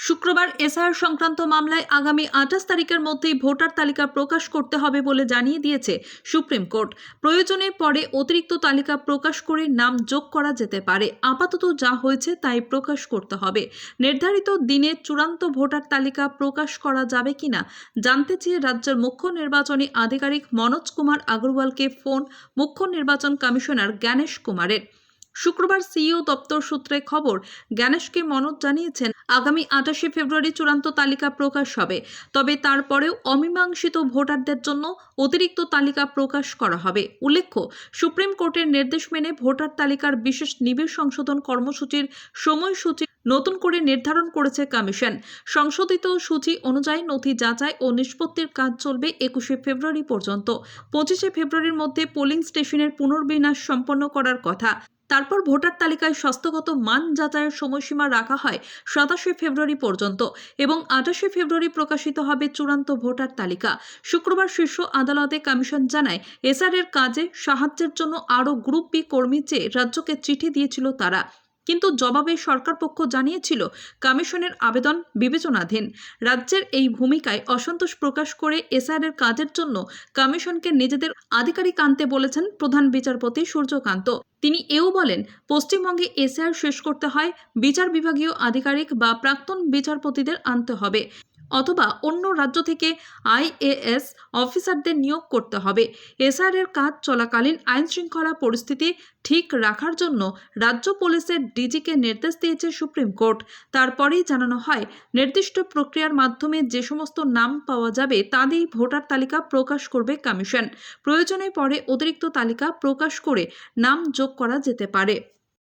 শুক্রবার এসআইআর সংক্রান্ত মামলায় আগামী 28 তারিখের মধ্যেই ভোটার তালিকা প্রকাশ করতে হবে বলে জানিয়ে দিয়েছে সুপ্রিম কোর্ট। প্রয়োজনে পরে অতিরিক্ত তালিকা প্রকাশ করে নাম যোগ করা যেতে পারে। আপাতত যা হয়েছে তাই প্রকাশ করতে হবে। নির্ধারিত দিনে চূড়ান্ত ভোটার তালিকা প্রকাশ করা যাবে কিনা জানতে চেয়ে রাজ্যের মুখ্য নির্বাচনী আধিকারিক মনোজ কুমার আগরওয়ালকে ফোন মুখ্য নির্বাচন কমিশনার জ্ঞানেশ কুমারের। শুক্রবার সিইও দপ্তর সূত্রে খবর, জ্ঞানেশকে মনোজ জানিয়েছেন আগামী 28 ফেব্রুয়ারি চূড়ান্ত তালিকা প্রকাশ হবে, তবে তারপরেও অমীমাংসিত ভোটারদের জন্য অতিরিক্ত তালিকা প্রকাশ করা হবে। উল্লেখ্য, সুপ্রিম কোর্টের নির্দেশ মেনে ভোটার তালিকার বিশেষ নিবিড় সংশোধন কর্মসূচির সময়সূচি নতুন করে নির্ধারণ করেছে কমিশন। সংশোধিত সূচি অনুযায়ী নথি যাচাই ও নিষ্পত্তির কাজ চলবে 21 ফেব্রুয়ারি পর্যন্ত। 25 ফেব্রুয়ারির মধ্যে পোলিং স্টেশনের পুনর্বিন্যাস সম্পন্ন করার কথা। তারপর ভোটার তালিকায় স্বাস্থ্যগত মান যাচাইয়ের সময়সীমা রাখা হয় 27 ফেব্রুয়ারি পর্যন্ত এবং 28 ফেব্রুয়ারি প্রকাশিত হবে চূড়ান্ত ভোটার তালিকা। শুক্রবার শীর্ষ আদালতে কমিশন জানায়, এসআর-এর কাজে সাহায্যের জন্য আরও গ্রুপ বি কর্মী চেয়ে রাজ্যকে চিঠি দিয়েছিল তারা, কিন্তু জবাবে সরকার পক্ষ জানিয়েছিল কমিশনের আবেদন বিবেচনাধীন। রাজ্যের এই ভূমিকায় অসন্তোষ প্রকাশ করে এসআর-এর কাজের জন্য কমিশনকে নিজেদের আধিকারিক আনতে বলেছেন প্রধান বিচারপতি সূর্যকান্ত। তিনি এও বলেন, পশ্চিমবঙ্গে এসআর শেষ করতে হয় বিচার বিভাগীয় আধিকারিক বা প্রাক্তন বিচারপতিদের আনতে হবে, অথবা অন্য রাজ্য থেকে আইএএস অফিসারদের নিয়োগ করতে হবে। এসআর-এর কাজ চলাকালীন আইন শৃঙ্খলা পরিস্থিতি ঠিক রাখার জন্য রাজ্য পুলিশের ডিজিকে নির্দেশ দিয়েছে সুপ্রিম কোর্ট। তারপরেই জানানো হয়, নির্দিষ্ট প্রক্রিয়ার মাধ্যমে যে সমস্ত নাম পাওয়া যাবে তাদেরই ভোটার তালিকা প্রকাশ করবে কমিশন। প্রয়োজনে পরে অতিরিক্ত তালিকা প্রকাশ করে নাম যোগ করা যেতে পারে।